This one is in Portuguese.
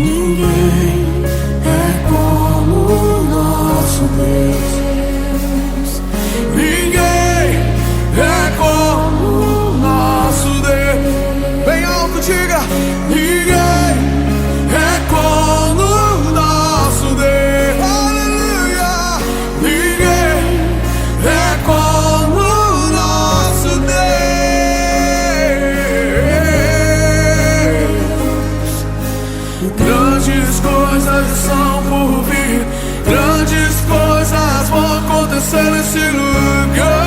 Ninguém é como o nosso Deus. Ninguém é como o nosso Deus. Bem alto, diga: ninguém é como o nosso Deus. Aleluia! Ninguém é como o nosso Deus. Grandes coisas são por vir, grandes coisas vão acontecer nesse lugar.